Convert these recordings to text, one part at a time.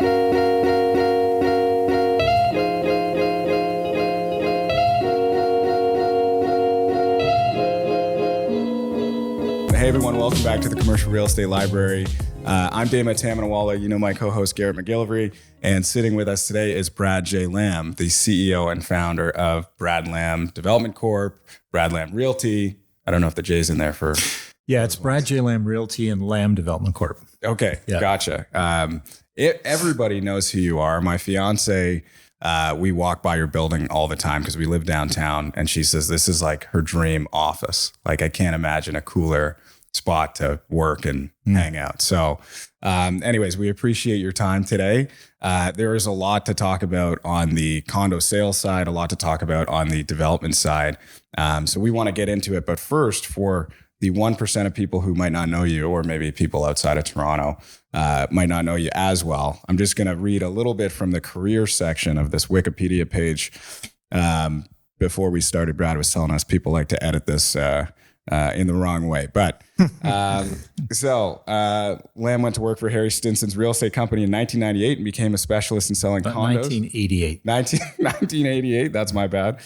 Hey everyone, welcome back to the Commercial Real Estate Library. I'm Dama Tamanawala. You know my co-host Garrett McGillivray, and sitting with us today is Brad J. Lamb, the CEO and founder of Brad Lamb Development Corp, Brad Lamb Realty. I don't know if the J's in there for... Yeah, it's Brad J. Lamb Realty and Lamb Development Corp. Okay, yeah. Gotcha. Everybody knows who you are. My fiance, we walk by your building all the time because we live downtown, and she says this is like her dream office. Like, I can't imagine a cooler spot to work and hang out. So anyways, we appreciate your time today. There is a lot to talk about on the condo sales side, a lot to talk about on the development side. So we want to get into it. But first, for the 1% of people who might not know you, or maybe people outside of Toronto might not know you as well, I'm just going to read a little bit from the career section of this Wikipedia page. Before we started, Brad was telling us people like to edit this in the wrong way. But so Lamb went to work for Harry Stinson's real estate company in 1998 and became a specialist in selling condos. 1988. 1988, that's my bad.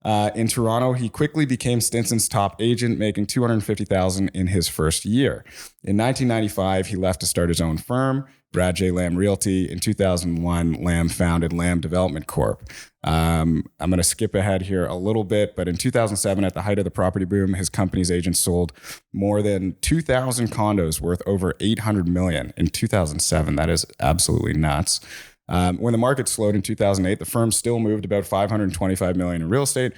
In Toronto, he quickly became Stinson's top agent, making $250,000 in his first year. In 1995, he left to start his own firm, Brad J. Lamb Realty. In 2001, Lamb founded Lamb Development Corp. I'm going to skip ahead here a little bit, but in 2007, at the height of the property boom, his company's agents sold more than 2,000 condos worth over $800 million in 2007. That is absolutely nuts. When the market slowed in 2008, the firm still moved about $525 million in real estate.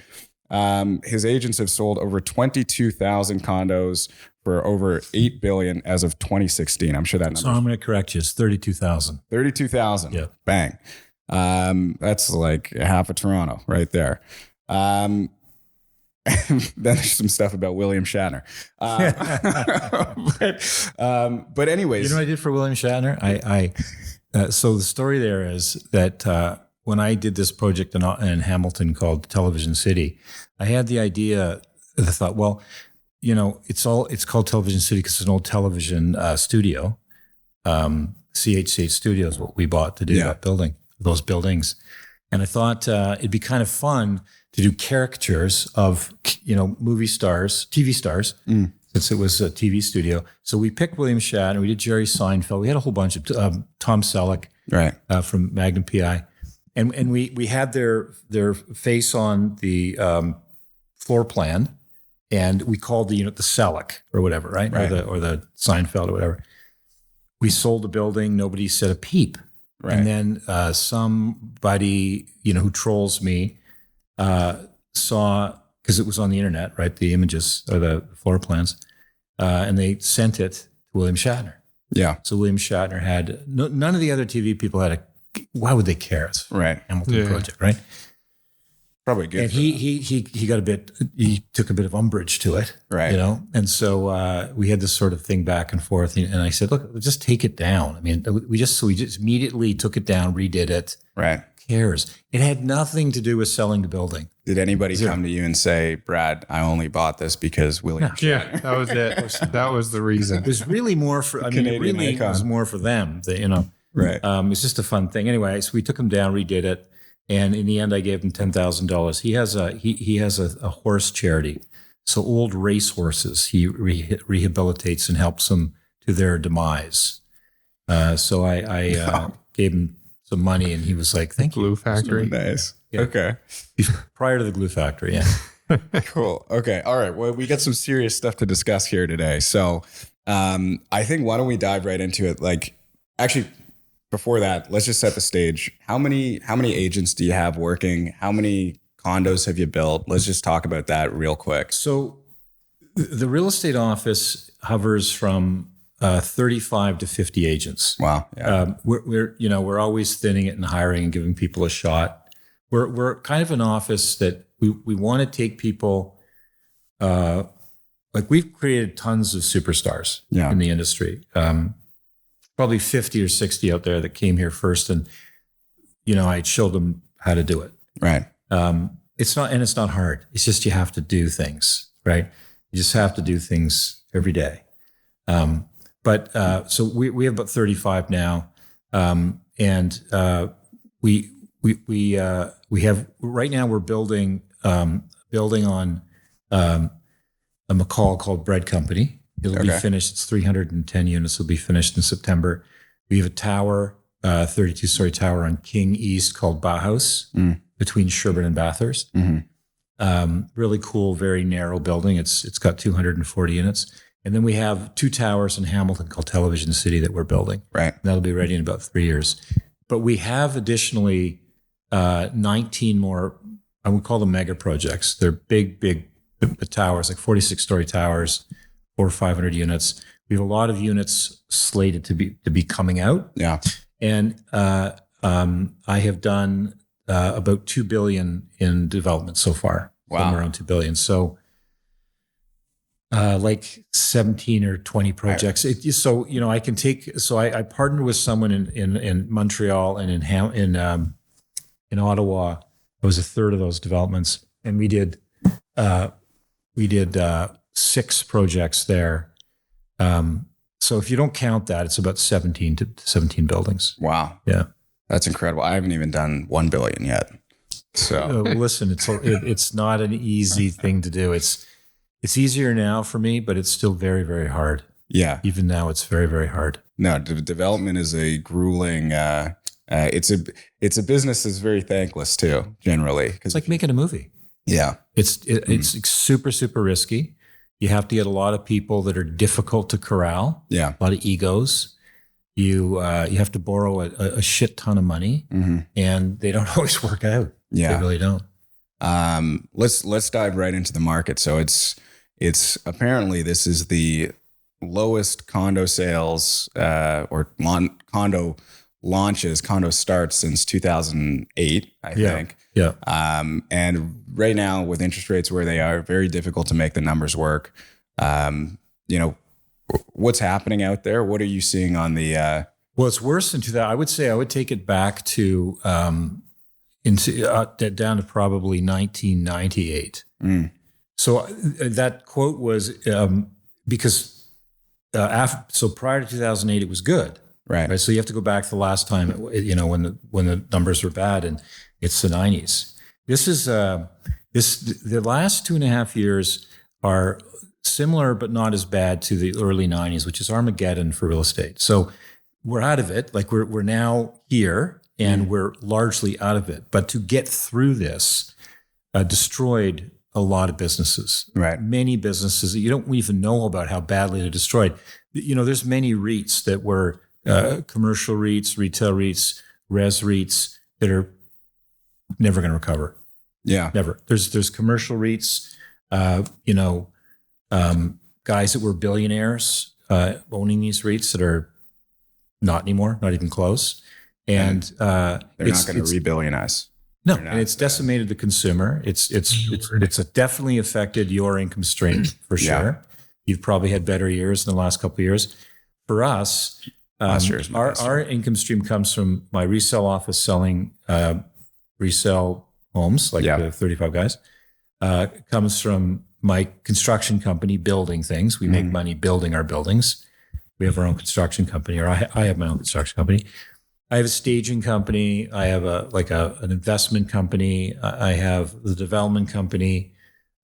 His agents have sold over 22,000 condos for over $8 billion as of 2016. I'm sure that number. So I'm going to correct you. It's 32,000. 32,000. Yeah. Bang. That's like half of Toronto right there. Then there's some stuff about William Shatner. But anyways. You know what I did for William Shatner? So the story there is that when I did this project in Hamilton called Television City, I had the idea, the thought, well, you know, it's called Television City because it's an old television studio. CHCH Studios, what we bought to do that building, those buildings. And I thought it'd be kind of fun to do caricatures of, you know, movie stars, TV stars, since it was a TV studio. So we picked William Shatner, we did Jerry Seinfeld, we had a whole bunch of Tom Selleck from Magnum PI. And we had their face on the floor plan, and we called the unit the Selleck or whatever, right? Or the Seinfeld or whatever. We sold the building, nobody said a peep. Right. And then somebody, you know, who trolls me saw, because it was on the internet, right? The images or the floor plans, and they sent it to William Shatner. Yeah. So William Shatner had none of the other TV people had why would they care? It's Hamilton project, right? Probably good. And he got he took a bit of umbrage to it, right? You know, and so we had this sort of thing back and forth. And I said, look, just take it down. I mean, we just immediately took it down, redid it. Right. Who cares? It had nothing to do with selling the building. Did anybody come to you and say, Brad, I only bought this because William Shatner? Yeah, that was it. That was the reason. It was really more for, it was more for them, you know. Right. It's just a fun thing. Anyway, so we took him down, redid it. And in the end, I gave him $10,000. He has a horse charity. So old race horses, he rehabilitates and helps them to their demise. So I gave him some money, and he was like, thank you. Glue factory. Nice. Yeah. Okay. Prior to the glue factory, yeah. Cool. Okay. All right. Well, we got some serious stuff to discuss here today. So I think why don't we dive right into it? Like, actually, before that, let's just set the stage. How many agents do you have working? How many condos have you built? Let's just talk about that real quick. So the real estate office hovers from 35 to 50 agents. Wow. Yeah. We're always thinning it and hiring and giving people a shot. We're kind of an office that we want to take people. Like, we've created tons of superstars in the industry. Probably 50 or 60 out there that came here first, and I showed them how to do it. Right. It's not hard. It's just you have to do things, right? You just have to do things every day. So we have about 35 now. we have right now we're building on a McCall called Bread Company. It'll be finished. It's 310 units. Will be finished in September. We have a tower, 32-story tower on King East called Bauhaus between Sherbourne and Bathurst. Really cool, very narrow building. It's got 240 units. And then we have 2 towers in Hamilton called Television City that we're building. Right. And that'll be ready in about 3 years. But we have additionally 19 more, I would call them mega projects. They're big towers, like 46-story towers, 400 or 500 units. We have a lot of units slated to be coming out. Yeah. And I have done about $2 billion in development so far. Wow. Somewhere around $2 billion. So like 17 or 20 projects. I partnered with someone in Montreal and in Ottawa. It was a third of those developments. And we did 6 projects there. So if you don't count that, it's about 17 buildings. Wow. Yeah. That's incredible. I haven't even done 1 billion yet. So listen, it's not an easy thing to do. It's easier now for me, but it's still very, very hard. Yeah. Even now it's very, very hard. No, development is a grueling, it's a business that's very thankless too, generally. It's like making a movie. Yeah. It's super, super risky. You have to get a lot of people that are difficult to corral. Yeah. A lot of egos. You have to borrow a shit ton of money, and they don't always work out. Yeah. They really don't. Let's dive right into the market. So it's apparently this is the lowest condo sales or condo launches, condo starts since 2008, I think. Yeah. And right now with interest rates where they are, very difficult to make the numbers work. What's happening out there? What are you seeing on the? Well, it's worse than 2000. I would say I would take it back to down to probably 1998. So that quote was because so prior to 2008 it was good. Right. So you have to go back to the last time, when the numbers were bad, and it's the 90s. This is the last 2.5 years are similar, but not as bad to the early 90s, which is Armageddon for real estate. So we're out of it. Like we're now here, and we're largely out of it. But to get through this, destroyed a lot of businesses. Right. Many businesses that you don't even know about how badly they're destroyed. There's many REITs that were commercial REITs, retail REITs, res REITs that are never going to recover. Yeah. Never. There's commercial REITs, guys that were billionaires owning these REITs that are not anymore, not even close. And they're not going to re-billionize. No, and it's decimated the consumer. It's definitely affected your income stream for sure. Yeah. You've probably had better years in the last couple of years. For us, our income stream comes from my resale office selling resale homes, like the 35 guys. Comes from my construction company building things. We make money building our buildings. We have our own construction company, or I have my own construction company. I have a staging company. I have an investment company. I have the development company.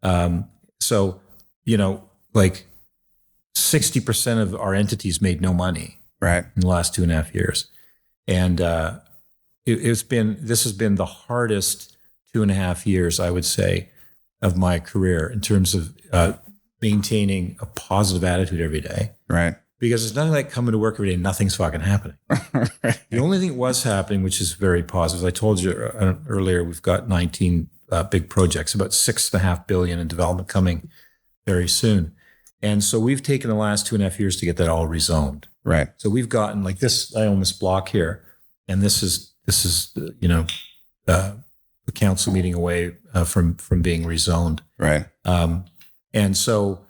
So 60% of our entities made no money in the last 2.5 years. And this has been the hardest 2.5 years, I would say, of my career in terms of maintaining a positive attitude every day. Right. Because it's nothing like coming to work every day and nothing's fucking happening. The only thing was happening, which is very positive, I told you earlier, we've got 19 big projects, about $6.5 billion in development coming very soon. And so we've taken the last 2.5 years to get that all rezoned. Right. So we've gotten like this, I own this block here, and this is the council meeting away from being rezoned. Right. And so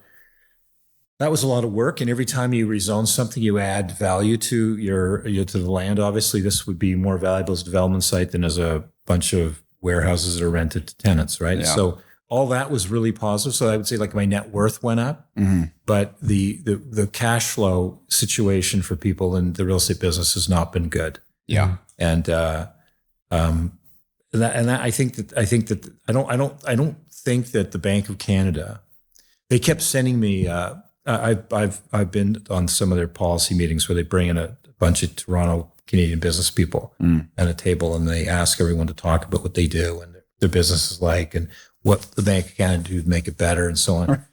that was a lot of work. And every time you rezone something, you add value to to the land. Obviously, this would be more valuable as a development site than as a bunch of warehouses that are rented to tenants, right? Yeah. So all that was really positive. So I would say like my net worth went up, but the cash flow situation for people in the real estate business has not been good. Yeah. And I think that I don't think that the Bank of Canada, they kept sending me. I've been on some of their policy meetings where they bring in a bunch of Toronto Canadian business people at a table, and they ask everyone to talk about what they do and their business is like, and what the Bank of Canada do to make it better, and so on.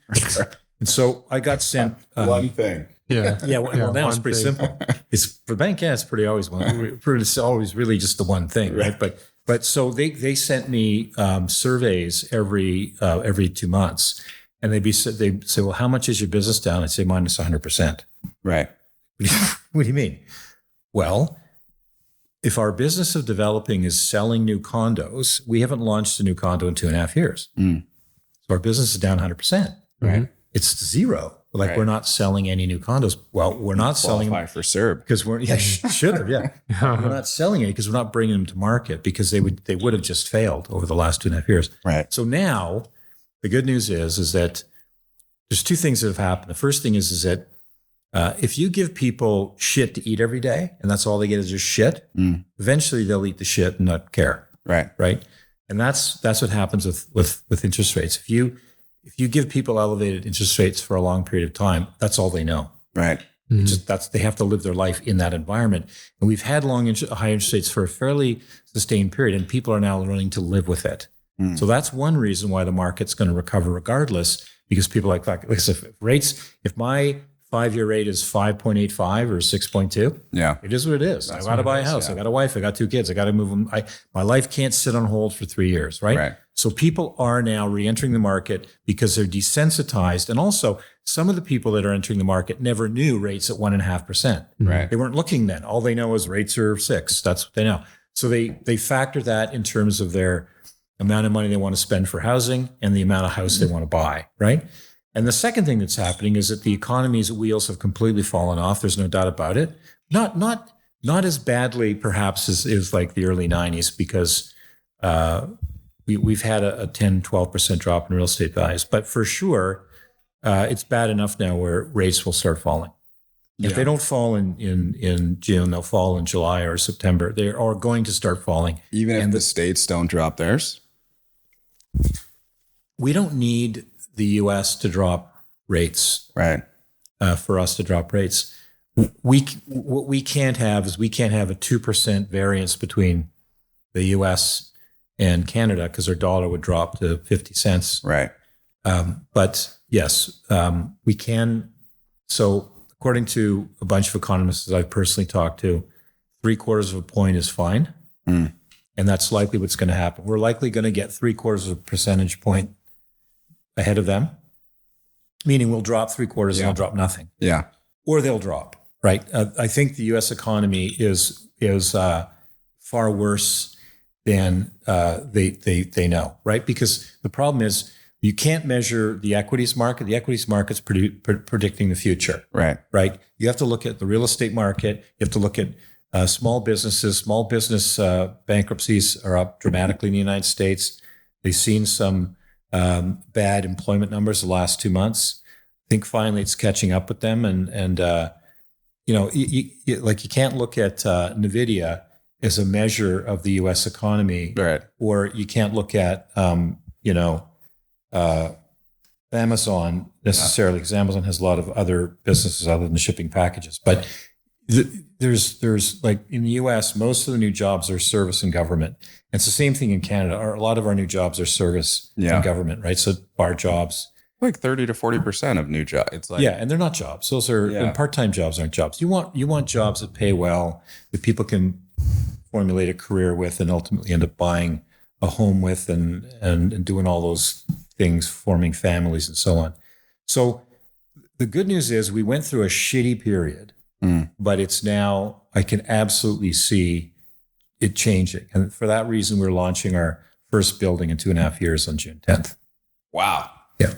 And so I got sent one thing. Yeah. Well, now it's pretty simple. It's for the Bank, it's pretty always one. It's always really just the one thing, right? But so they sent me surveys every 2 months, and they say, well, how much is your business down? I'd say minus 100%. Right. What do you mean? Well, if our business of developing is selling new condos, we haven't launched a new condo in 2.5 years. So our business is down 100%. Right. It's zero. Like Right. we're not selling any new condos. Well, we're not selling Qualify for CERB. because we're should have we're not selling any because we're not bringing them to market because they would have just failed over the last 2.5 years. Right. So now the good news is that there's two things that have happened. The first thing is that if you give people shit to eat every day and that's all they get is just shit, eventually they'll eat the shit and not care. Right. Right. And that's what happens with interest rates. If you give people elevated interest rates for a long period of time, that's all they know. Right. They have to live their life in that environment. And we've had high interest rates for a fairly sustained period, and people are now learning to live with it. So that's one reason why the market's going to recover regardless, because people like if my 5-year rate is 5.85 or 6.2, Yeah. it is what it is. I got to buy a house. yeah. I got a wife. I got 2 kids. I got to move them. My life can't sit on hold for 3 years, right? Right. So people are now re-entering the market because they're desensitized. And also, some of the people that are entering the market never knew rates at 1.5%. Right. They weren't looking then. All they know is rates are 6. That's what they know. So they factor that in terms of their amount of money they want to spend for housing and the amount of house they want to buy, right? And the second thing that's happening is that the economy's wheels have completely fallen off. There's no doubt about it. Not as badly, perhaps, as like the early 90s, because we've had a 10, 12% drop in real estate values. But for sure, it's bad enough now where rates will start falling. If they don't fall in June, they'll fall in July or September. They are going to start falling. Even if the states don't drop theirs? We don't need the U.S. to drop rates, Right. for us to drop rates. What we can't have is a 2% variance between the U.S. and Canada because our dollar would drop to 50 cents. Right. But yes, we can. So according to a bunch of economists that I've personally talked to, 0.75 of a point is fine. And that's likely what's going to happen. We're likely going to get 0.75 of a percentage point ahead of them, meaning we'll drop 0.75 and they'll drop nothing. Yeah. Or they'll drop, right? I think the U.S. economy is far worse than they know, right? Because the problem is you can't measure the equities market. The equities market's predicting the future, Right. right? You have to look at the real estate market. You have to look at small businesses. Small business bankruptcies are up dramatically in the United States. They've seen some bad employment numbers the last 2 months. I think finally it's catching up with them. And you can't look at NVIDIA as a measure of the U.S. economy. Right. Or you can't look at, Amazon necessarily, because Amazon has a lot of other businesses other than the shipping packages. But there's like in the U.S., most of the new jobs are service and government. And it's the same thing in Canada. A lot of our new jobs are service and government, right? So bar jobs. Like 30 to 40% of new jobs. It's like, And they're not jobs. Those are and part-time jobs aren't jobs. You want jobs that pay well, that people can formulate a career with and ultimately end up buying a home with and doing all those things, forming families and so on. So the good news is we went through a shitty period, but it's now, I can absolutely see it changing. And for that reason, we're launching our first building in 2.5 years on June 10th. Wow. Yeah.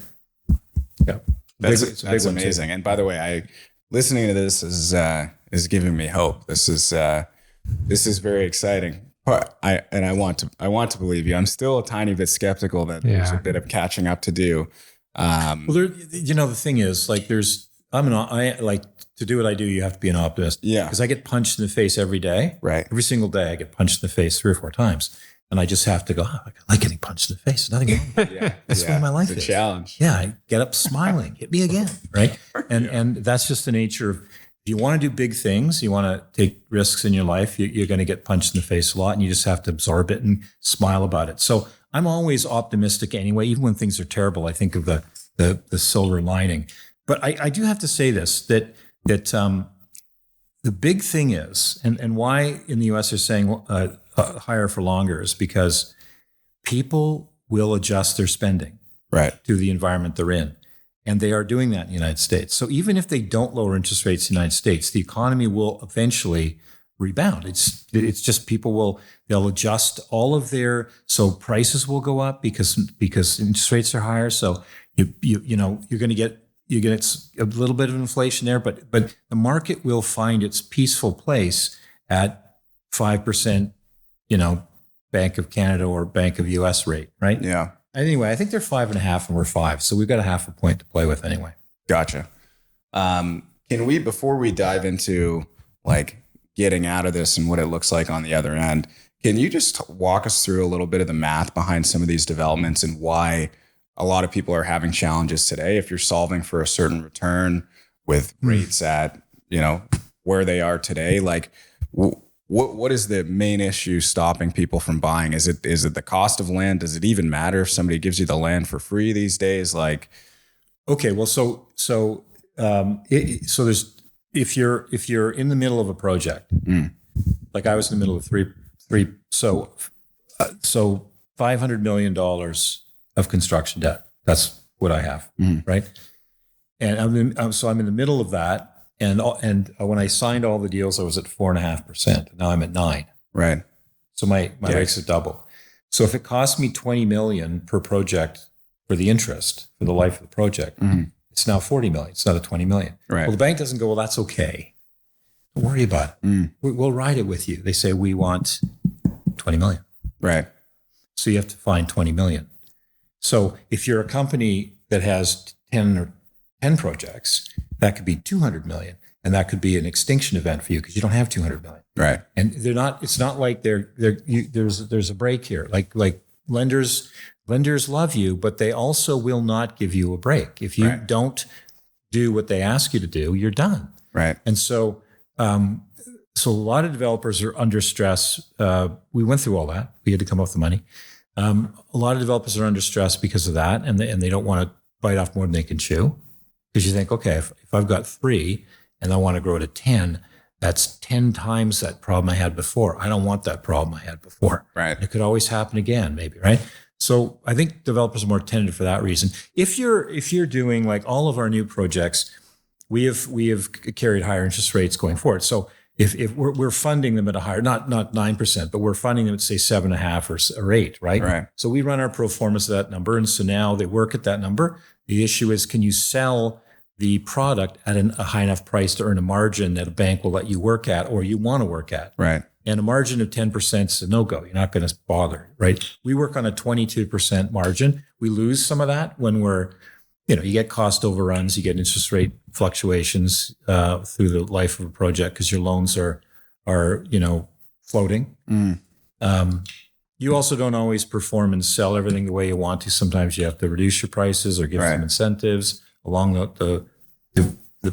Yeah. That's amazing. And by the way, listening to this is giving me hope. This is very exciting. I want to believe you. I'm still a tiny bit skeptical that there's a bit of catching up to do. Well, the thing is, like, there's I like to do what I do. You have to be an optimist. Yeah. Because I get punched in the face every day. Right. Every single day I get punched in the face 3 or 4 times. And I just have to go, I like getting punched in the face. There's nothing wrong with it. Yeah. That's what my life it's is. a challenge. Yeah. I get up smiling. Hit me again. Right. And that's just the nature of, if you want to do big things, you want to take risks in your life, you're going to get punched in the face a lot, and you just have to absorb it and smile about it. So I'm always optimistic anyway. Even when things are terrible, I think of the silver lining. But I do have to say this, that the big thing is, and why in the US they're saying higher for longer, is because people will adjust their spending to the environment they're in. And they are doing that in the United States. So even if they don't lower interest rates in the United States, the economy will eventually rebound. It's just they'll adjust all of so prices will go up because interest rates are higher. So you're going to get a little bit of inflation there, but the market will find its peaceful place at 5%, Bank of Canada or Bank of US rate, right? Yeah. Anyway, I think they're 5.5 and we're 5. So we've got a half a point to play with anyway. Gotcha. Can we, before we dive into like getting out of this and what it looks like on the other end, can you just walk us through a little bit of the math behind some of these developments and why a lot of people are having challenges today? If you're solving for a certain return with rates at, where they are today, like what is the main issue stopping people from buying? Is it the cost of land? Does it even matter if somebody gives you the land for free these days? Like, okay, well, so there's, if you're in the middle of a project, like I was in the middle of so $500 million of construction debt. That's what I have, right? And I'm in the middle of that. And when I signed all the deals, I was at 4.5%. Now I'm at 9%. Right. So my rates are double. So if it costs me $20 million per project for the interest for the life of the project, it's now $40 million. It's not a $20 million. Right. Well, the bank doesn't go, well, that's okay. Don't worry about it. We'll ride it with you. They say we want $20 million. Right. So you have to find $20 million. So if you're a company that has 10 projects, that could be $200 million, and that could be an extinction event for you because you don't have $200 million. Right. And they're not. It's not like there's a break here. Like lenders love you, but they also will not give you a break if you don't do what they ask you to do. You're done. Right. And so a lot of developers are under stress. We went through all that. We had to come up with the money. A lot of developers are under stress because of that, and they don't want to bite off more than they can chew. Because you think, okay, if I've got 3 and I want to grow to 10, that's 10 times that problem I had before. I don't want that problem I had before. Right. It could always happen again, maybe, right? So I think developers are more tentative for that reason. If you're doing like all of our new projects, we have carried higher interest rates going forward. So if we're funding them at a higher, not 9%, but we're funding them at say 7.5 or 8, right? Right. So we run our pro formas to that number, and so now they work at that number. The issue is, can you sell the product at a high enough price to earn a margin that a bank will let you work at or you want to work at? Right. And a margin of 10% is a no-go. You're not going to bother, right? We work on a 22% margin. We lose some of that when you get cost overruns, you get interest rate fluctuations through the life of a project because your loans are floating. You also don't always perform and sell everything the way you want to. Sometimes you have to reduce your prices or give some incentives along the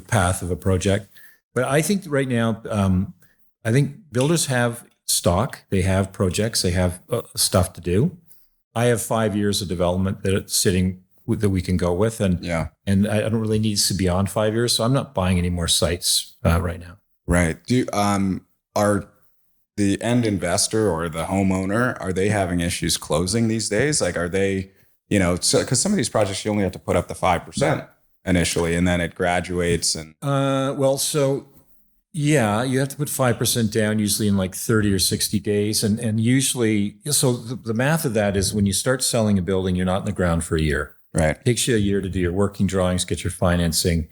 path of a project. But I think right now, I think builders have stock, they have projects, they have stuff to do. I have 5 years of development that it's sitting that we can go with, and I don't really need to be beyond 5 years, so I'm not buying any more sites right now. Right. Are the end investor or the homeowner, are they having issues closing these days? Like, are they, because some of these projects you only have to put up the 5% initially, and then it graduates and. You have to put 5% down usually in like 30 or 60 days. And usually, so the math of that is when you start selling a building, you're not in the ground for a year. Right. It takes you a year to do your working drawings, get your financing,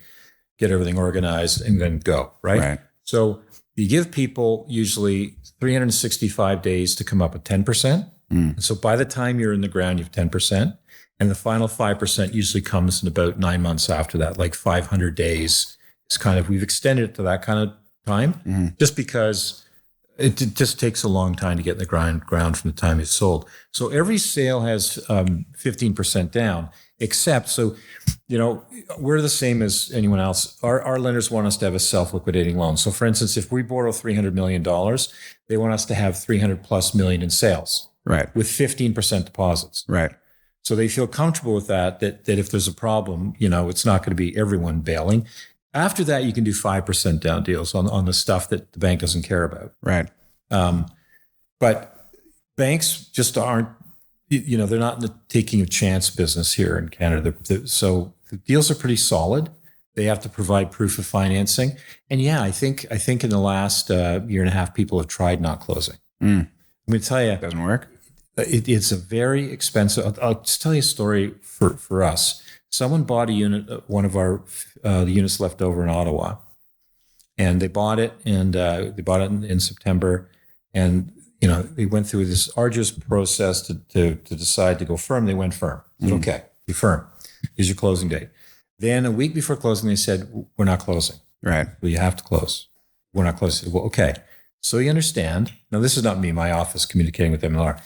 get everything organized, and then go, right? So you give people usually 365 days to come up with 10%. So by the time you're in the ground, you have 10%. And the final 5% usually comes in about 9 months after that, like 500 days. It's kind of, we've extended it to that kind of time just because it just takes a long time to get in the ground from the time it's sold. So every sale has 15% down, except, so, we're the same as anyone else. Our lenders want us to have a self-liquidating loan. So for instance, if we borrow $300 million, they want us to have 300 plus million in sales. Right. With 15% deposits. Right. So they feel comfortable with that if there's a problem, it's not going to be everyone bailing. After that, you can do 5% down deals on the stuff that the bank doesn't care about. Right. But banks just aren't, they're not in the taking a chance business here in Canada. So the deals are pretty solid. They have to provide proof of financing. And yeah, I think in the last year and a half, people have tried not closing. I'm going to tell you. It doesn't work? It's a very expensive. I'll just tell you a story for us. Someone bought a unit, one of our the units left over in Ottawa, and they bought it, and they bought it in September, and they went through this arduous process to decide to go firm. They went firm. I said, okay, be firm. Here's your closing date. Then a week before closing, they said, we're not closing. Right. Well, you have to close. We're not closing. Well, okay. So you understand. Now, this is not me, my office communicating with MLR.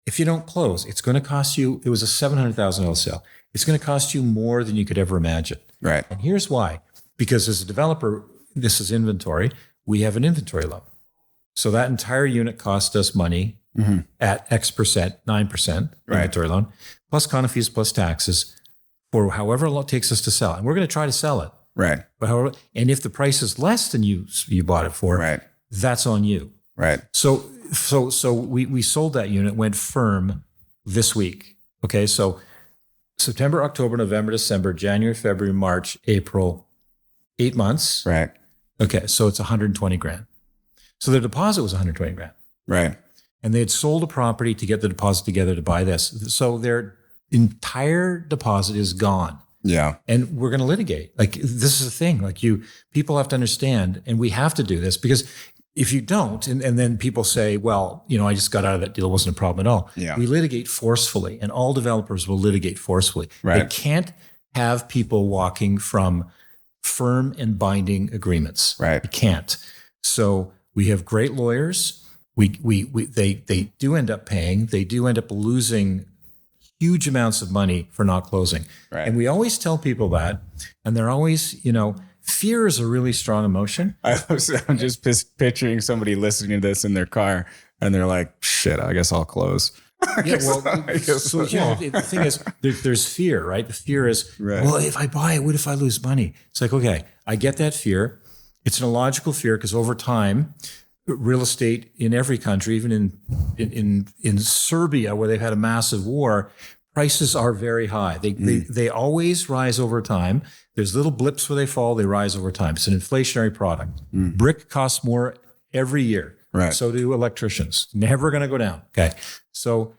If you don't close, it's going to cost you, it was a $700,000 sale. It's going to cost you more than you could ever imagine. Right. And here's why. Because as a developer, this is inventory. We have an inventory loan. So that entire unit cost us money at X percent, 9% inventory loan, plus condo fees, plus taxes for however long it takes us to sell. And we're going to try to sell it. Right. But however, and if the price is less than you bought it for, that's on you. Right. So we sold that unit, went firm this week. Okay. So September, October, November, December, January, February, March, April, 8 months. Right. Okay. So it's 120 grand. So their deposit was 120 grand. Right. And they had sold a property to get the deposit together to buy this. So their entire deposit is gone. Yeah. And we're going to litigate. Like, this is the thing. Like, people have to understand, and we have to do this, because if you don't, and then people say, well, I just got out of that deal, it wasn't a problem at all. Yeah. We litigate forcefully, and all developers will litigate forcefully. Right. They can't have people walking from firm and binding agreements. Right. They can't. So we have great lawyers. They do end up paying. They do end up losing huge amounts of money for not closing. Right. And we always tell people that, and they're always, fear is a really strong emotion. I'm just picturing somebody listening to this in their car, and they're like, shit, I guess I'll close. Yeah, well, the thing is, there's fear, right? The fear is, well, if I buy it, what if I lose money? It's like, okay, I get that fear. It's an illogical fear, because over time, real estate in every country, even in Serbia, where they've had a massive war, prices are very high. They always rise over time. There's little blips where they fall, they rise over time. It's an inflationary product. Brick costs more every year. Right. So do electricians. Never going to go down. Okay. So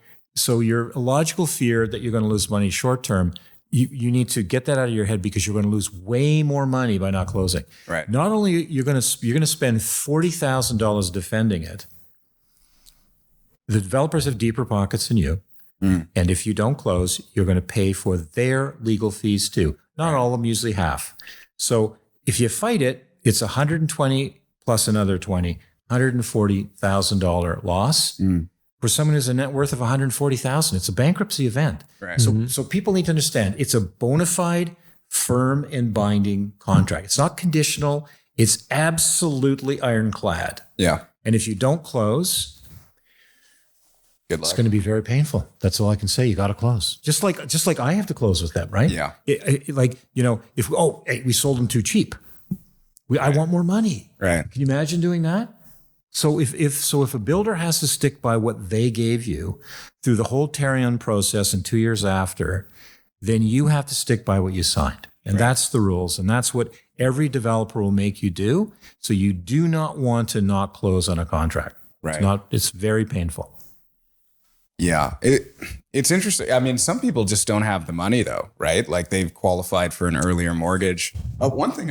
your illogical fear that you're going to lose money short term, you need to get that out of your head, because you're going to lose way more money by not closing. Right. Not only you're going to spend $40,000 defending it, the developers have deeper pockets than you. And if you don't close, you're going to pay for their legal fees too. Not all of them, usually half. So if you fight it, it's 120 plus another 20, $140,000 loss. For someone who's a net worth of 140,000, it's a bankruptcy event. Right. So people need to understand, it's a bona fide, firm and binding contract. It's not conditional. It's absolutely ironclad. Yeah. And if you don't close, Good luck. it's going to be very painful. That's all I can say. You got to close. Just like I have to close with them, right? Yeah. If we sold them too cheap, I want more money. Right. Can you imagine doing that? So if a builder has to stick by what they gave you through the whole tear-down process and 2 years after, then you have to stick by what you signed. And that's the rules. And that's what every developer will make you do. So you do not want to not close on a contract. Right. It's very painful. Yeah. It's interesting. I mean, some people just don't have the money though, right? Like they've qualified for an earlier mortgage. One thing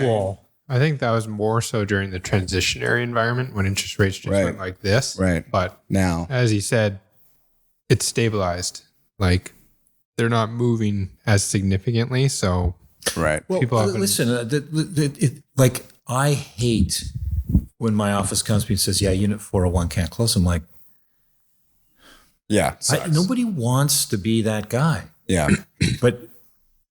I think that was more so during the transitionary environment when interest rates just went like this. Right. But now, as he said, it's stabilized. Like they're not moving as significantly. So Right. Well, people have been- listen, like I hate when my office comes to me and says, yeah, unit 401 can't close. I'm like, Yeah. sucks. nobody wants to be that guy, Yeah. but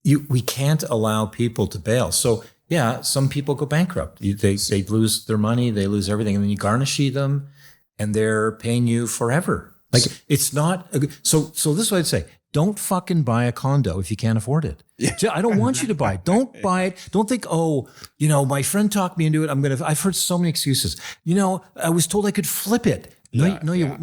we can't allow people to bail. So yeah, some people go bankrupt. They lose their money, they lose everything, and then you garnish them, and they're paying you forever. Like it's not so. This is what I'd say: don't fucking buy a condo if you can't afford it. Yeah. I don't want you to buy it. Don't buy it. Don't think, oh, my friend talked me into it. I've heard so many excuses. I was told I could flip it. No, you weren't.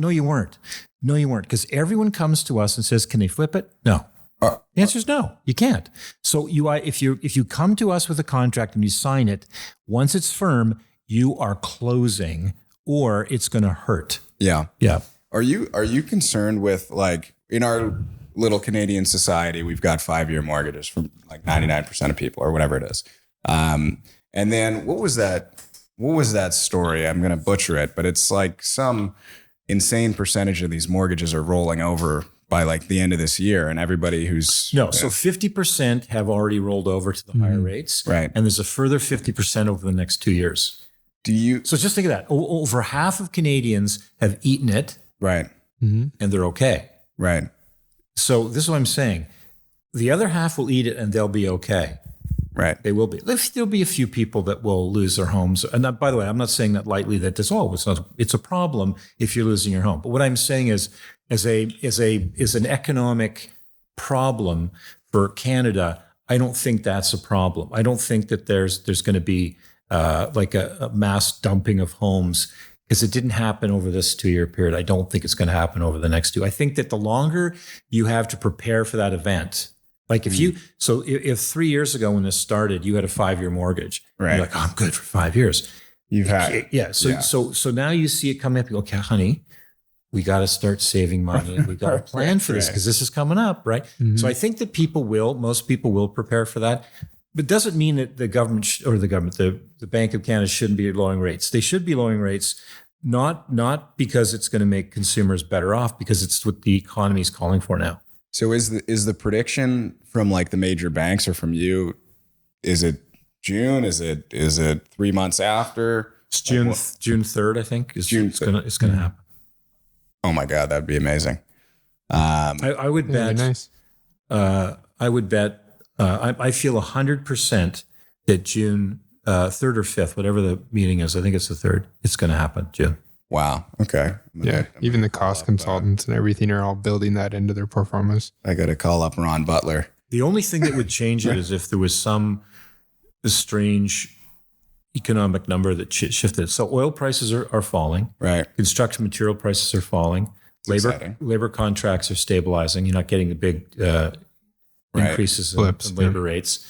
No, you weren't. Because everyone comes to us and says, can they flip it? No. The answer is no, you can't. So if you come to us with a contract and you sign it, once it's firm, you are closing or it's going to hurt. Yeah. Yeah. Are you concerned with, like, in our little Canadian society, we've got 5-year mortgages from like 99% of people or whatever it is. And then what was that story? I'm going to butcher it, but it's like some insane percentage of these mortgages are rolling over by like the end of this year, and everybody who's No, so 50% have already rolled over to the higher rates. Right. And there's a further 50% over the next 2 years. So just think of that. Over half of Canadians have eaten it. Right. And they're okay. Right. So this is what I'm saying. The other half will eat it and they'll be okay. Right. They will be. There'll be a few people that will lose their homes. And by the way, I'm not saying that lightly, that it's a problem if you're losing your home. But what I'm saying is an economic problem for Canada, I don't think that's a problem. I don't think that there's going to be like a mass dumping of homes, because it didn't happen over this 2-year period. I don't think it's going to happen over the next 2. I think that the longer you have to prepare for that event, like if 3 years ago when this started, you had a 5-year mortgage, right? You're like, oh, I'm good for 5 years. You've had, yeah. So now you see it coming up. You go, okay, honey, we got to start saving money. We got to plan for this because this is coming up, right? Mm-hmm. So I think that most people will prepare for that. But doesn't mean that the Bank of Canada shouldn't be lowering rates. They should be lowering rates, not because it's going to make consumers better off, because it's what the economy is calling for now. So is the prediction from like the major banks or from you? Is it June? Is it 3 months after? It's June 3rd, I think. It's going to happen. Oh my God, that'd be amazing. I would bet. Nice. I would bet. I feel 100% that June 3rd or 5th, whatever the meeting is, I think it's the 3rd, it's going to happen, June. Wow. Okay. Yeah. Even the cost consultants and everything are all building that into their performance. I got to call up Ron Butler. The only thing that would change it is if there was some strange economic number that shifted. So oil prices are falling. Right. Construction material prices are falling. Labor contracts are stabilizing. You're not getting the big increases in labor rates.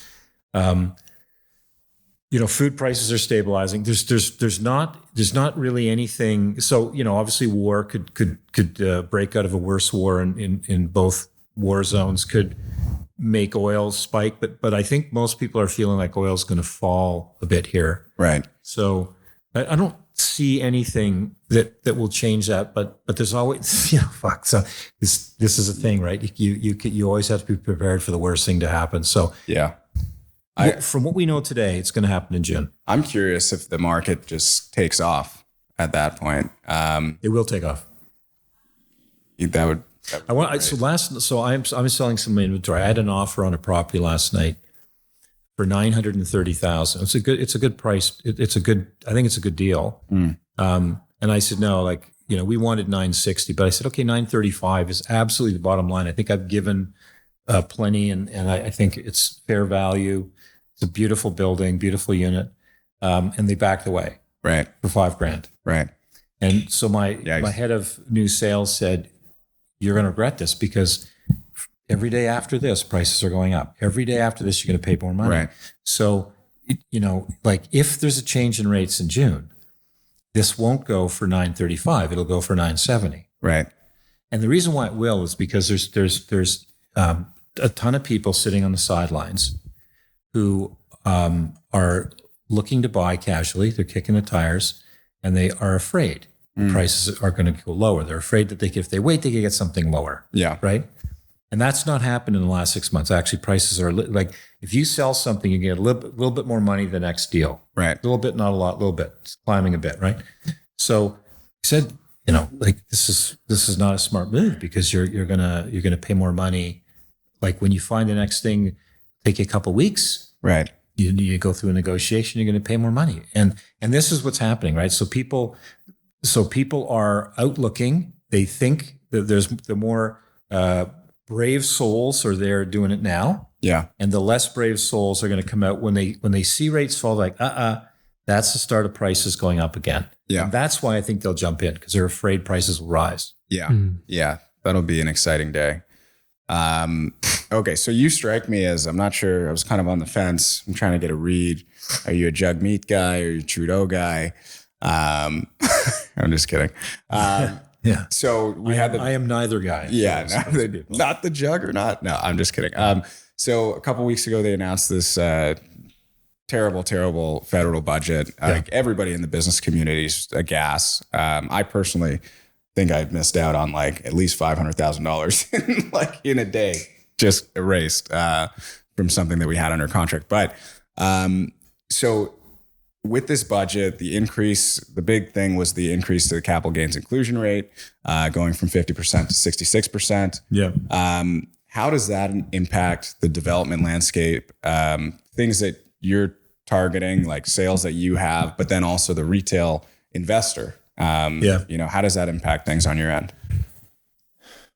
Food prices are stabilizing. There's not really anything. So, obviously war could break out of a worse war in both war zones, could make oil spike. But I think most people are feeling like oil is going to fall a bit here. Right. So I don't see anything that will change that, but there's always, So this is a thing, right? You always have to be prepared for the worst thing to happen. So yeah. From what we know today, it's going to happen in June. I'm curious if the market just takes off at that point. It will take off. That would. I'm selling some inventory. I had an offer on a property last night for $930,000. It's a good price. I think it's a good deal. And I said no, we wanted $960, but I said okay, $935 is absolutely the bottom line. I think I've given plenty, and I think it's fair value. It's a beautiful building, beautiful unit, and they backed away, right, for $5,000, right. And so my head of new sales said, "You're going to regret this, because every day after this, prices are going up. Every day after this, you're going to pay more money." Right. So, if there's a change in rates in June, this won't go for $935; it'll go for $970. Right. And the reason why it will is because there's a ton of people sitting on the sidelines who are looking to buy casually. They're kicking the tires, and they are afraid. prices are going to go lower. They're afraid that if they wait, they can get something lower. Yeah. Right. And that's not happened in the last 6 months. Actually, prices are like, if you sell something, you get a little bit more money the next deal. Right. A little bit, not a lot, a little bit. It's climbing a bit, right? So he said, like this is not a smart move because you're gonna pay more money. Like when you find the next thing, take you a couple of weeks. Right. You go through a negotiation, you're going to pay more money. And this is what's happening, right? So people are out looking. They think that the more brave souls are there doing it now. Yeah. And the less brave souls are going to come out when they see rates fall, like, that's the start of prices going up again. Yeah. And that's why I think they'll jump in, because they're afraid prices will rise. Yeah. Yeah. That'll be an exciting day. Okay. So you strike me as, I'm not sure, I was kind of on the fence. I'm trying to get a read. Are you a jug meat guy? Are you a Trudeau guy? I'm just kidding. Yeah. So I am neither guy. Yeah. Not the jug or not. No, I'm just kidding. So a couple of weeks ago, they announced this, terrible federal budget. Like everybody in the business community is aghast. I personally think I missed out on like at least $500,000 like in a day, just erased from something that we had under contract. But so with this budget, the big thing was the increase to the capital gains inclusion rate, going from 50% to 66%. Yeah. How does that impact the development landscape? Things that you're targeting, like sales that you have, but then also the retail investor. How does that impact things on your end?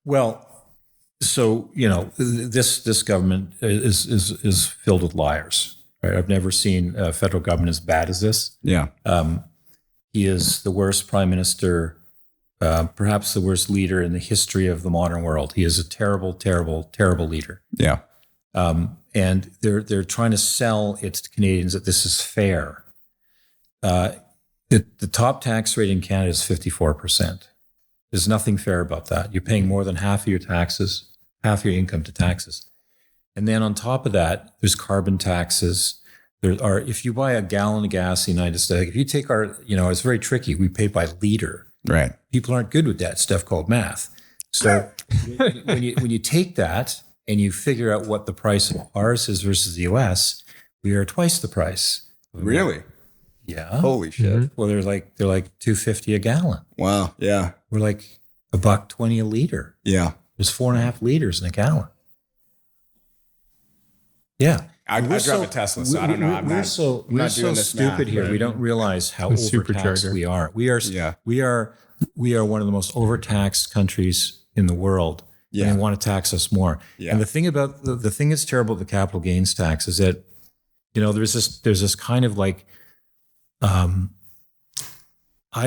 Well, so this government is filled with liars. Right? I've never seen a federal government as bad as this. Yeah. He is the worst prime minister, perhaps the worst leader in the history of the modern world. He is a terrible, terrible, terrible leader. Yeah. And they're trying to sell it to Canadians that this is fair. The top tax rate in Canada is 54%. There's nothing fair about that. You're paying more than half of your taxes, half your income to taxes. And then on top of that, there's carbon taxes. If you buy a gallon of gas in the United States, if you take it's very tricky. We pay by liter. Right. People aren't good with that stuff called math. So when you take that and you figure out what the price of ours is versus the US, we are twice the price. Really? Yeah. Holy shit. Mm-hmm. Well, they're like $2.50 a gallon. Wow. Yeah. We're like $1.20 a liter. Yeah. There's 4.5 liters in a gallon. Yeah. I drive a Tesla, so I don't know. We're so stupid here. Right? We don't realize how overtaxed we are. We are one of the most overtaxed countries in the world. Yeah. And they want to tax us more. Yeah. And the thing about the thing that's terrible with the capital gains tax is that, there's this kind of like, I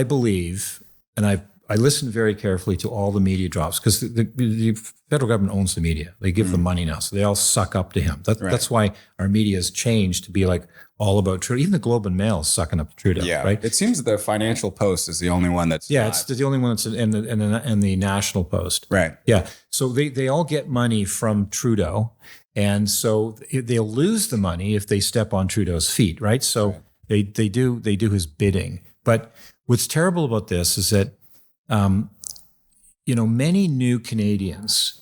believe, and I listen very carefully to all the media drops, because the federal government owns the media. They give them money now, so they all suck up to him. That's why our media has changed to be like all about Trudeau. Even the Globe and Mail is sucking up to Trudeau. Yeah, right. It seems the Financial Post is the only one that's it's the only one that's in the National Post. Right. Yeah. So they all get money from Trudeau, and so they'll lose the money if they step on Trudeau's feet. Right. So they do his bidding. But what's terrible about this is that many new Canadians,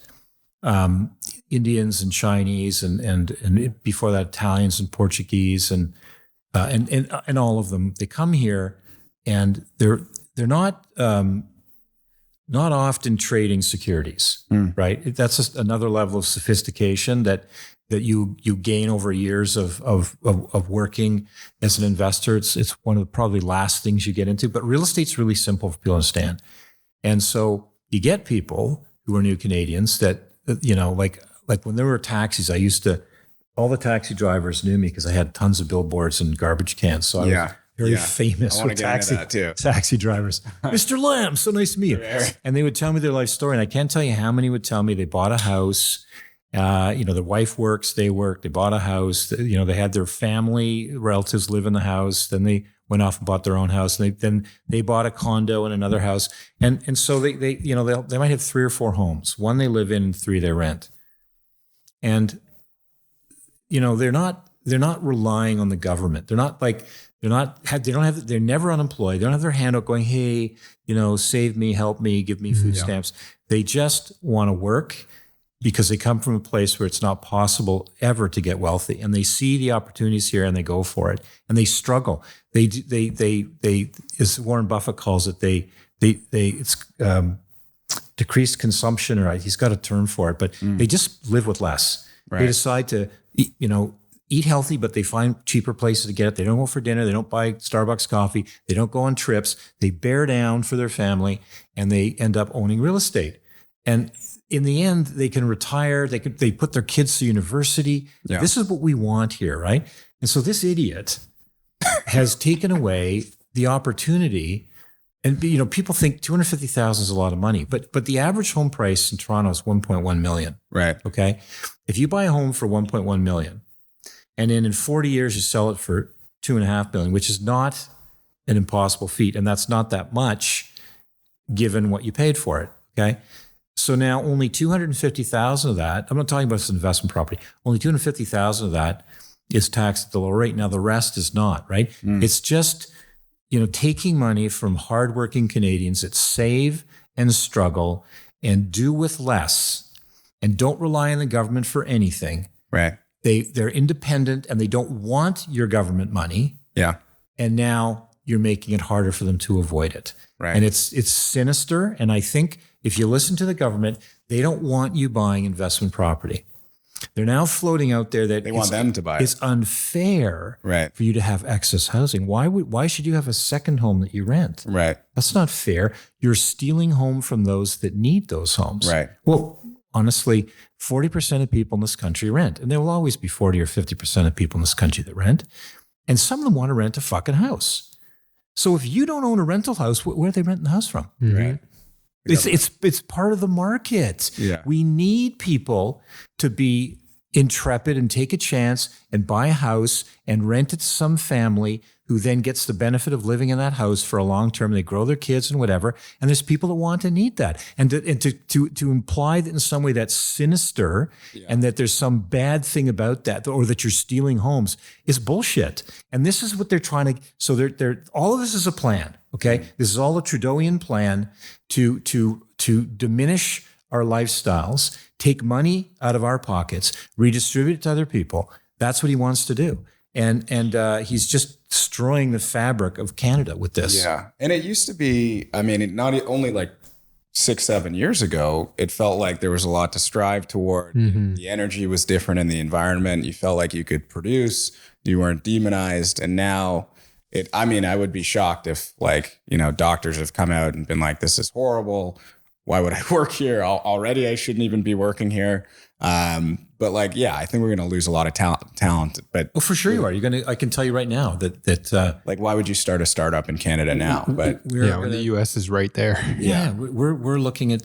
Indians and Chinese, and before that Italians and Portuguese and all of them, they come here and they're not often trading securities, right? That's just another level of sophistication that you gain over years of working as an investor. It's one of the probably last things you get into, but real estate's really simple for people to understand. And so you get people who are new Canadians that, like when there were taxis, all the taxi drivers knew me because I had tons of billboards and garbage cans. So I was very famous with taxi drivers. Mr. Lamb, so nice to meet you. And they would tell me their life story. And I can't tell you how many would tell me they bought a house. Their wife works, they work, they bought a house. They had their family relatives live in the house. Then they went off and bought their own house. And then they bought a condo in another house. And so they might have 3 or 4 homes. 1 they live in, 3 they rent. And they're not relying on the government. They're not like They're never unemployed. They don't have their hand out going, hey, save me, help me, give me food stamps. They just want to work because they come from a place where it's not possible ever to get wealthy, and they see the opportunities here and they go for it, and they struggle. They as Warren Buffett calls it, it's decreased consumption, or he's got a term for it, but they just live with less. Right. They decide to, eat healthy, but they find cheaper places to get it. They don't go for dinner. They don't buy Starbucks coffee. They don't go on trips. They bear down for their family, and they end up owning real estate. And in the end, they can retire. They put their kids to university. Yeah. This is what we want here, right? And so this idiot has taken away the opportunity. And people think $250,000 is a lot of money, but the average home price in Toronto is $1.1 million. Right. Okay. If you buy a home for $1.1 million, and then in 40 years you sell it for $2.5 million, which is not an impossible feat, and that's not that much given what you paid for it. Okay. So now only 250,000 of that, I'm not talking about this investment property, only 250,000 of that is taxed at the low rate. Now the rest is not, right? It's just, taking money from hardworking Canadians that save and struggle and do with less and don't rely on the government for anything. Right. They're independent and they don't want your government money. Yeah. And now you're making it harder for them to avoid it. Right. And it's sinister. And I think if you listen to the government, they don't want you buying investment property. They're now floating out there that they want them to buy it. It's unfair right. for you to have excess housing. Why should you have a second home that you rent? Right. That's not fair. You're stealing home from those that need those homes. Right. Well, honestly, 40% of people in this country rent. And there will always be 40 or 50% of people in this country that rent. And some of them want to rent a fucking house. So if you don't own a rental house, where are they renting the house from? Right. It's part of the market. Yeah. We need people to be intrepid and take a chance and buy a house and rent it to some family who then gets the benefit of living in that house for a long term. They grow their kids and whatever. And there's people that want and need that. And to imply that in some way that's sinister and that there's some bad thing about that, or that you're stealing homes, is bullshit. And this is what they're trying to. So they're all of this is a plan. Okay, this is all a Trudeauian plan to diminish our lifestyles, take money out of our pockets, redistribute it to other people. That's what he wants to do. And he's just destroying the fabric of Canada with this. Yeah. And it used to be, not only like 6-7 years ago, it felt like there was a lot to strive toward. Mm-hmm. The energy was different in the environment. You felt like you could produce, you weren't demonized. And now I would be shocked if doctors have come out and been like, this is horrible. Why would I work here? Already I shouldn't even be working here. But I think we're going to lose a lot of talent. But for sure you are. I can tell you right now that why would you start a startup in Canada now? But when the US is right there. Yeah. We're looking at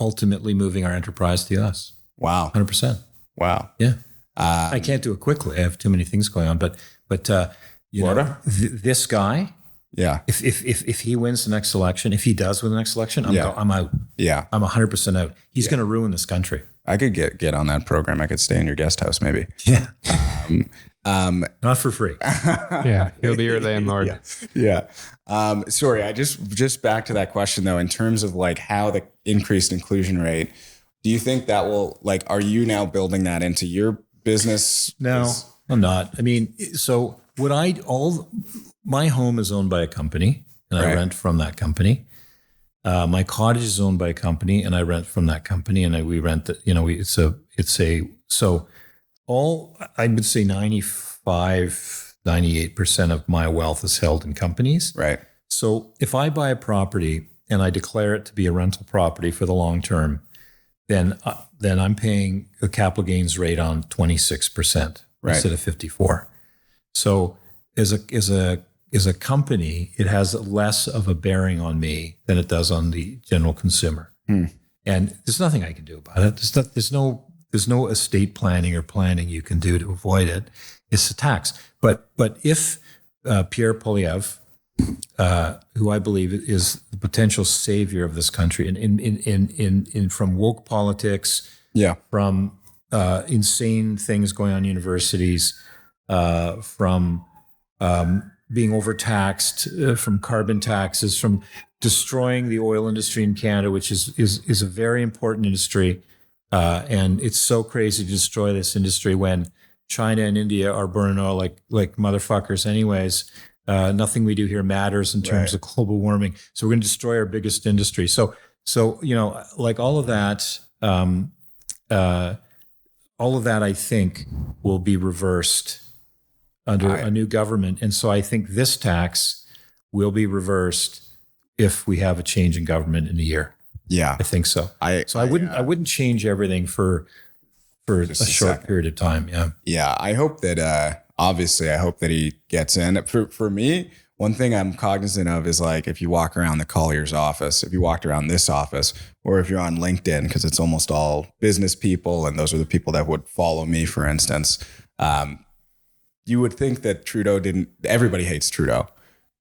ultimately moving our enterprise to the US. Wow. 100%. Wow. Yeah. I can't do it quickly. I have too many things going on, but this guy, yeah. If he wins the next election, if he does win the next election, I'm out. Yeah. I'm 100% out. He's going to ruin this country. I could get on that program. I could stay in your guest house maybe. Yeah. Not for free. Yeah. He'll be your landlord. Yeah. Sorry. I just back to that question though, in terms of how the increased inclusion rate, do you think that will are you now building that into your business? No, I'm not. So my home is owned by a company and I rent from that company. My cottage is owned by a company and I rent from that company, and we rent it. I would say 98% of my wealth is held in companies. Right. So if I buy a property and I declare it to be a rental property for the long term, then I'm paying a capital gains rate on 26% instead of 54%. So as a company, it has less of a bearing on me than it does on the general consumer. And there's nothing I can do about it. There's no estate planning or planning you can do to avoid it. It's a tax. But if Pierre Poilievre, who I believe is the potential savior of this country, in from woke politics, from insane things going on in universities, from being overtaxed, from carbon taxes, from destroying the oil industry in Canada, which is a very important industry. And it's so crazy to destroy this industry when China and India are burning oil like motherfuckers anyways. Nothing we do here matters in terms of global warming. So we're going to destroy our biggest industry. So like all of that, I think will be reversed under a new government. And so I think this tax will be reversed if we have a change in government in a year. Yeah, I think so. I wouldn't change everything for a short period of time. Yeah. Yeah. I hope that, obviously I hope that he gets in. For me, one thing I'm cognizant of is like, if you walk around the Collier's office, if you walked around this office, or if you're on LinkedIn, because it's almost all business people, and those are the people that would follow me, for instance, you would think that everybody hates Trudeau.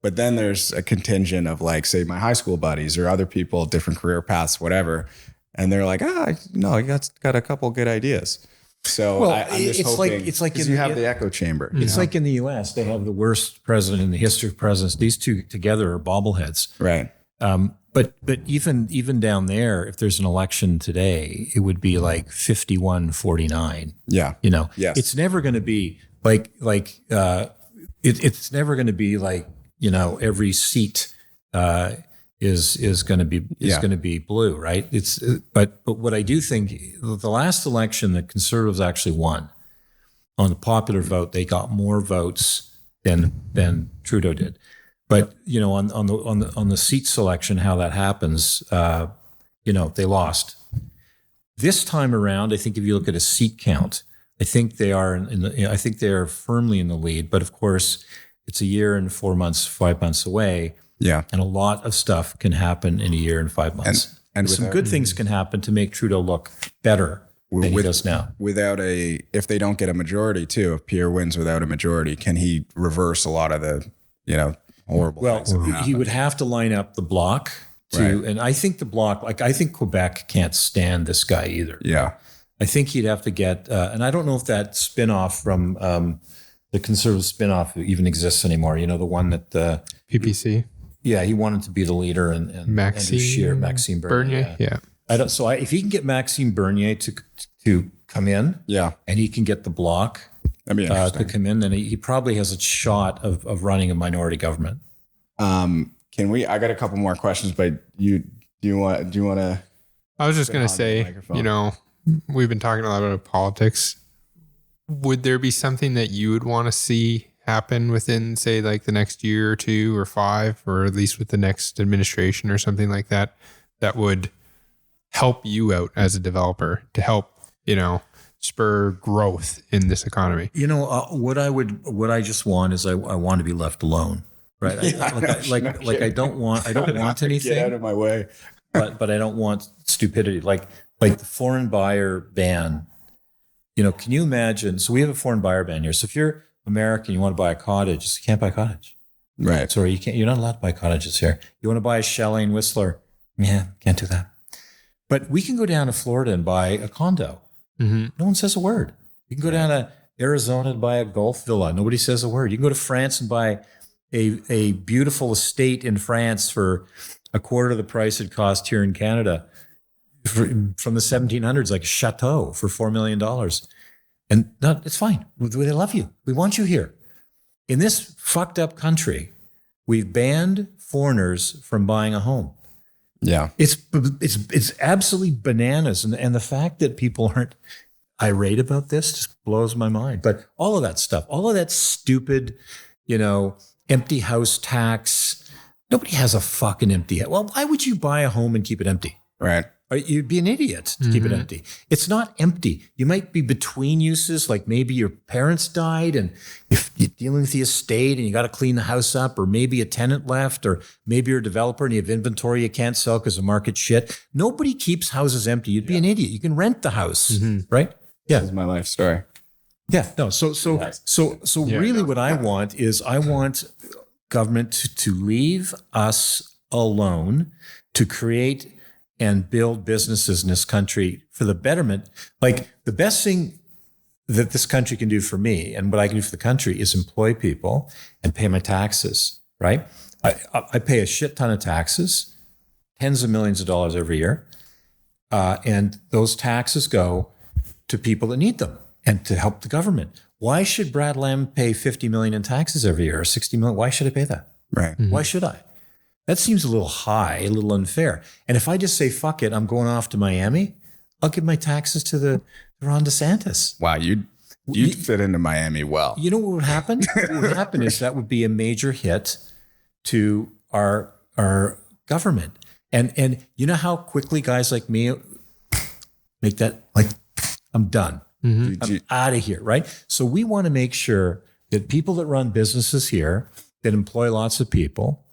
But then there's a contingent of like, say, my high school buddies or other people, different career paths, whatever. And they're like, no, he got a couple good ideas. So I'm just hoping, it's like you have the echo chamber. It's like in the U.S., they have the worst president in the history of presidents. These two together are bobbleheads. Right. But even down there, if there's an election today, it would be like 51-49. Yeah. Yes. It's never going to be it's never going to be like, every seat is going to be blue, right? But what I do think, the last election, the Conservatives actually won on the popular vote. They got more votes than Trudeau did. But on the seat selection, how that happens, they lost. This time around, I think if you look at a seat count, I think they are I think they are firmly in the lead. But of course, it's a year and 4 months, 5 months away. Yeah. And a lot of stuff can happen in a year and 5 months. And some good things can happen to make Trudeau look better than he does now. If they don't get a majority too, if Pierre wins without a majority, can he reverse a lot of the, horrible things? Well, he would have to line up the bloc and I think the bloc, I think Quebec can't stand this guy either. Yeah. I think he'd have to get, and I don't know if that spinoff from the Conservative spinoff even exists anymore. The one that PPC. Yeah, he wanted to be the leader, and Maxime Bernier. Yeah. If he can get Maxime Bernier to come in, and he can get the bloc to come in, then he probably has a shot of running a minority government. Can we? I got a couple more questions, but do you want to? I was just going to say, we've been talking a lot about politics. Would there be something that you would want to see happen within, say, like the next year or 2 or 5, or at least with the next administration or something like that, that would help you out as a developer to help, spur growth in this economy? What I just want is I want to be left alone, right? I don't want anything. Get out of my way. but I don't want stupidity. Like the foreign buyer ban. Can you imagine? So we have a foreign buyer ban here. So if you're American, you want to buy a cottage, you can't buy a cottage. Right. Sorry, you can't. You're not allowed to buy cottages here. You want to buy a chalet in Whistler? Yeah, can't do that. But we can go down to Florida and buy a condo. Mm-hmm. No one says a word. You can go down to Arizona and buy a golf villa. Nobody says a word. You can go to France and buy a beautiful estate in France for a quarter of the price it cost here in Canada from the 1700s, like a chateau for $4 million. And no, it's fine. They love you. We want you here. In this fucked up country, we've banned foreigners from buying a home. Yeah. It's absolutely bananas. And the fact that people aren't irate about this just blows my mind. But all of that stuff, all of that stupid, empty house tax. Nobody has a fucking empty house. Well, why would you buy a home and keep it empty? Right. You'd be an idiot to keep it empty. It's not empty. You might be between uses, like maybe your parents died and if you're dealing with the estate and you got to clean the house up, or maybe a tenant left, or maybe you're a developer and you have inventory you can't sell because the market's shit. Nobody keeps houses empty. You'd be an idiot. You can rent the house, right? Yeah. This is my life story. Yeah. No. So really what I want is government to leave us alone to create and build businesses in this country for the betterment. Like the best thing that this country can do for me and what I can do for the country is employ people and pay my taxes, right? I pay a shit ton of taxes, tens of millions of dollars every year. And those taxes go to people that need them and to help the government. Why should Brad Lamb pay $50 million in taxes every year or $60 million? Why should I pay that? Right. Mm-hmm. Why should I? That seems a little high, a little unfair. And if I just say, fuck it, I'm going off to Miami, I'll give my taxes to Ron DeSantis. Wow, you'd fit into Miami well. You know what would happen? What would happen is that would be a major hit to our government. And you know how quickly guys like me make that, like, I'm done. Mm-hmm. I'm out of here, right? So we want to make sure that people that run businesses here, that employ lots of people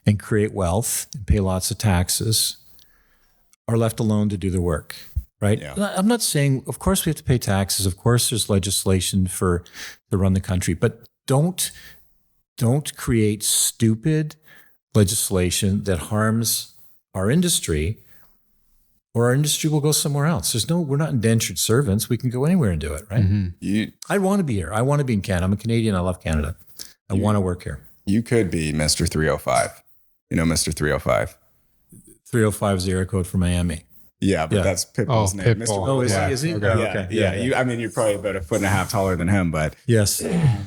and create wealth and pay lots of taxes, are left alone to do the work, right? Yeah. I'm not saying, of course we have to pay taxes. Of course there's legislation to run the country, but don't create stupid legislation that harms our industry, or our industry will go somewhere else. We're not indentured servants. We can go anywhere and do it, right? Mm-hmm. I want to be here. I want to be in Canada. I'm a Canadian. I love Canada. I want to work here. You could be Mr. 305. You know, Mr. 305. 305 is the area code for Miami. Yeah, but that's Pitbull's name. Pitbull. Mr. Oh, is he? Okay. Yeah. You're probably about a foot and a half taller than him, but yes.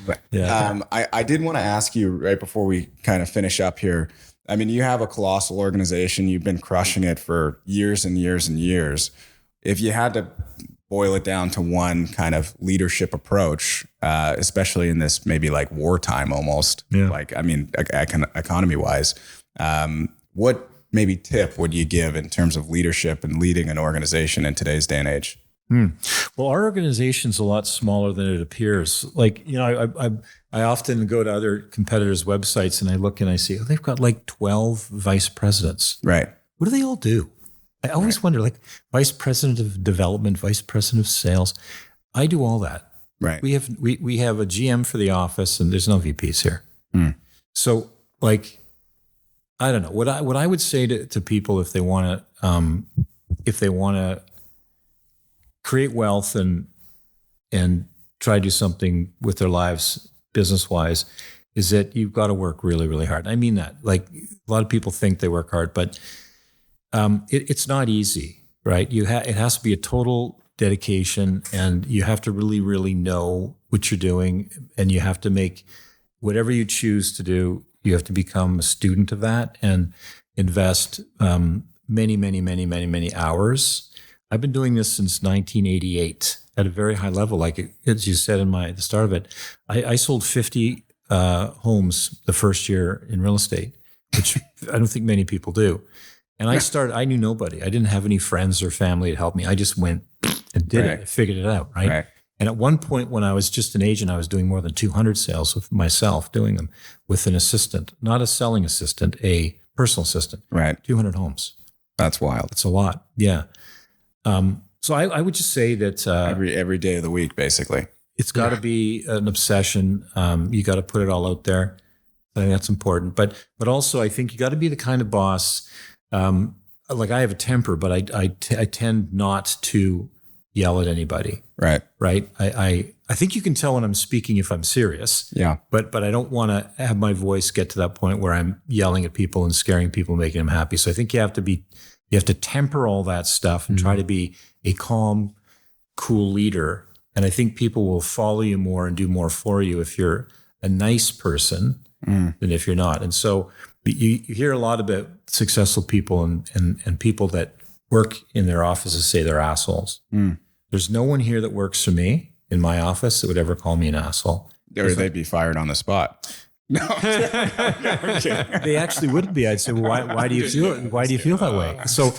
But, I did want to ask you right before we kind of finish up here. I mean, you have a colossal organization. You've been crushing it for years and years and years. If you had to boil it down to one kind of leadership approach, especially in this maybe like wartime almost, like, I mean, economy wise, what maybe tip would you give in terms of leadership and leading an organization in today's day and age? Well, our organization's a lot smaller than it appears. Like, you know, I often go to other competitors' websites and I look and I see, they've got like 12 vice presidents. Right. What do they all do? I always wonder, like, vice president of development, vice president of sales. I do all that. Right. We have a GM for the office, and there's no VPs here. So, like, I don't know what I would say to people if they want to create wealth and try to do something with their lives business wise, is that you've got to work really, really hard. I mean that. Like, a lot of people think they work hard, but it's not easy, right? It has to be a total dedication, and you have to really, really know what you're doing, and you have to make whatever you choose to do. You have to become a student of that and invest many, many, many, many, many hours. I've been doing this since 1988 at a very high level. Like, as you said in the start of it, I sold 50 homes the first year in real estate, which I don't think many people do. And I knew nobody. I didn't have any friends or family to help me. I just went and did it, figured it out, right? And at one point when I was just an agent, I was doing more than 200 sales with myself, doing them with an assistant, not a selling assistant, a personal assistant. Right. 200 homes. That's wild. It's a lot. Yeah. So I would just say that every day of the week, basically, it's got to be an obsession. You got to put it all out there. I think that's important. But also, I think you got to be the kind of boss. Like, I have a temper, but I tend not to yell at anybody. Right. I think you can tell when I'm speaking if I'm serious. Yeah. But I don't want to have my voice get to that point where I'm yelling at people and scaring people, making them happy. So I think you have to temper all that stuff and try to be a calm, cool leader. And I think people will follow you more and do more for you if you're a nice person than if you're not. And so you hear a lot about successful people and people that work in their offices say they're assholes. There's no one here that works for me in my office that would ever call me an asshole. Or they'd be fired on the spot. No, they actually wouldn't be. I'd say, well, why do you feel it? Why do you feel that way? So,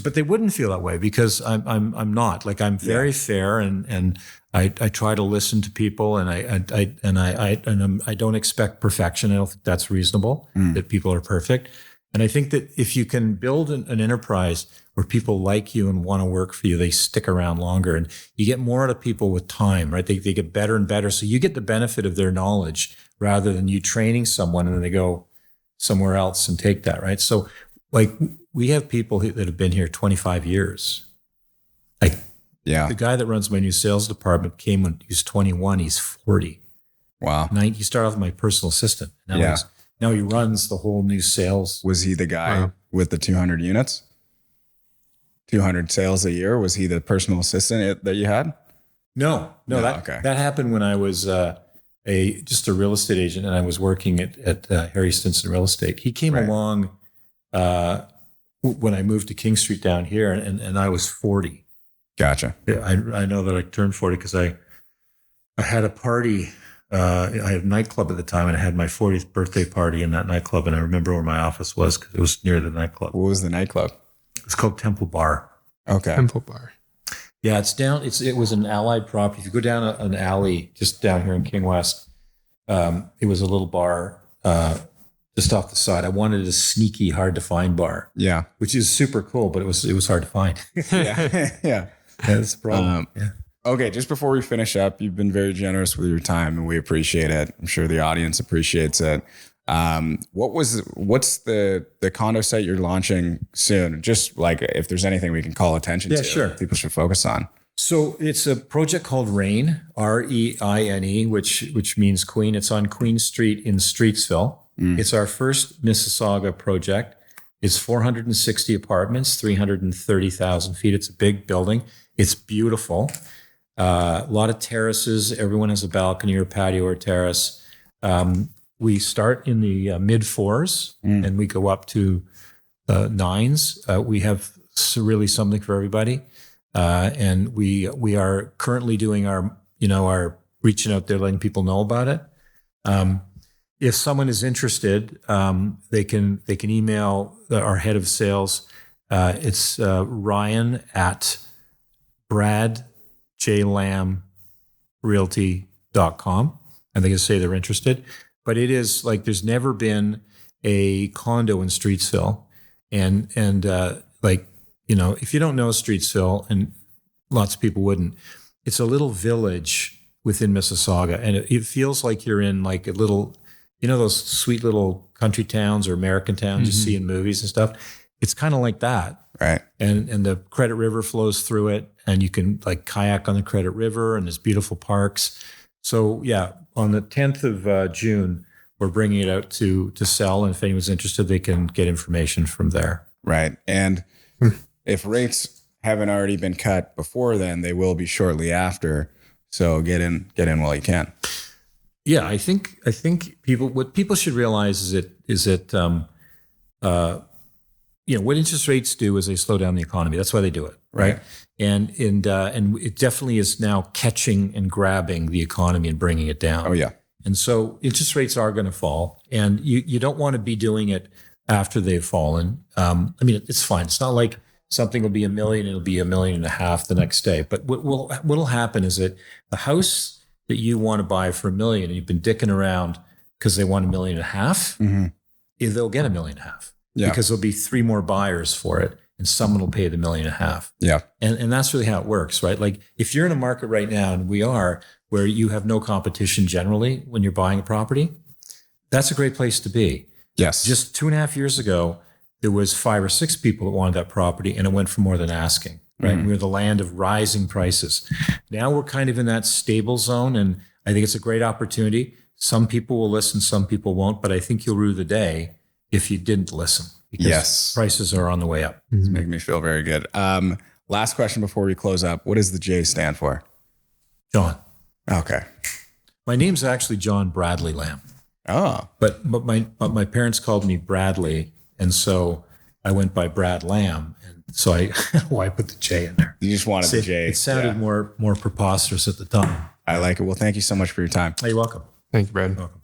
but they wouldn't feel that way because I'm not. Like, I'm very fair and I try to listen to people and I don't expect perfection. I don't think that's reasonable that people are perfect. And I think that if you can build an enterprise where people like you and want to work for you, they stick around longer, and you get more out of people with time, right? They get better and better. So you get the benefit of their knowledge rather than you training someone and then they go somewhere else and take that, right? So, like, we have people that have been here 25 years. Like, Yeah. The guy that runs my new sales department came when he was 21. He's 40. Wow. He started off with my personal assistant. Now he runs the whole new sales. Was he the guy with the 200 units? 200 sales a year? Was he the personal assistant that you had? No. That happened when I was just a real estate agent, and I was working at Harry Stinson Real Estate. He came along when I moved to King Street down here, and I was 40. Gotcha. Yeah, I know that I turned 40 because I had a party. I had a nightclub at the time, and I had my 40th birthday party in that nightclub, and I remember where my office was because it was near the nightclub. What was the nightclub? It's called Temple Bar. Okay. Temple Bar. Yeah, it's down. It was an Allied property. If you go down an alley just down here in King West, it was a little bar just off the side. I wanted a sneaky, hard to find bar. Yeah, which is super cool, but it was hard to find. yeah. That's the problem. Okay, just before we finish up, you've been very generous with your time, and we appreciate it. I'm sure the audience appreciates it. What's the condo site you're launching soon? Just like if there's anything we can call attention to, sure. People should focus on. So it's a project called REINE, REINE, which means Queen. It's on Queen Street in Streetsville. It's our first Mississauga project. It's 460 apartments, 330,000 feet. It's a big building. It's beautiful. A lot of terraces. Everyone has a balcony or patio or terrace. We start in the mid 4s and we go up to 9s. We have really something for everybody. And we are currently doing our reaching out there, letting people know about it. If someone is interested, they can email our head of sales. It's Ryan at bradjlamrealty.com, and they can say they're interested. But it is like there's never been a condo in Streetsville, and if you don't know Streetsville, and lots of people wouldn't, it's a little village within Mississauga, and it feels like you're in like a little, those sweet little country towns or American towns you see in movies and stuff. It's kind of like that. Right. And the Credit River flows through it, and you can like kayak on the Credit River, and there's beautiful parks. So yeah, on the 10th of June, we're bringing it out to sell. And if anyone's interested, they can get information from there. Right. And if rates haven't already been cut before then, they will be shortly after. So get in while you can. Yeah, I think what people should realize is that what interest rates do is they slow down the economy. That's why they do it, right? And it definitely is now catching and grabbing the economy and bringing it down. Oh yeah. And so interest rates are going to fall, and you don't want to be doing it after they've fallen. It's fine. It's not like something will be $1 million, it'll be $1.5 million the next day. But what'll happen is that the house that you want to buy for $1 million, and you've been dicking around because they want $1.5 million, they'll get $1.5 million. Yeah. Because there'll be 3 more buyers for it, and someone will pay the $1.5 million. Yeah. And that's really how it works, right? Like if you're in a market right now, and we are, where you have no competition generally when you're buying a property, that's a great place to be. Yes. Just 2.5 years ago, there was 5 or 6 people that wanted that property, and it went for more than asking, right? We were the land of rising prices. Now we're kind of in that stable zone, and I think it's a great opportunity. Some people will listen, some people won't, but I think you'll rue the day if you didn't listen, because prices are on the way up. It's making me feel very good. Last question before we close up. What does the J stand for? John. Okay. My name's actually John Bradley Lamb. Oh. But my parents called me Bradley, and so I went by Brad Lamb. And so why put the J in there? You just wanted the J. It sounded more preposterous at the time. I like it. Well, thank you so much for your time. You're welcome. Thank you, Brad. You're welcome.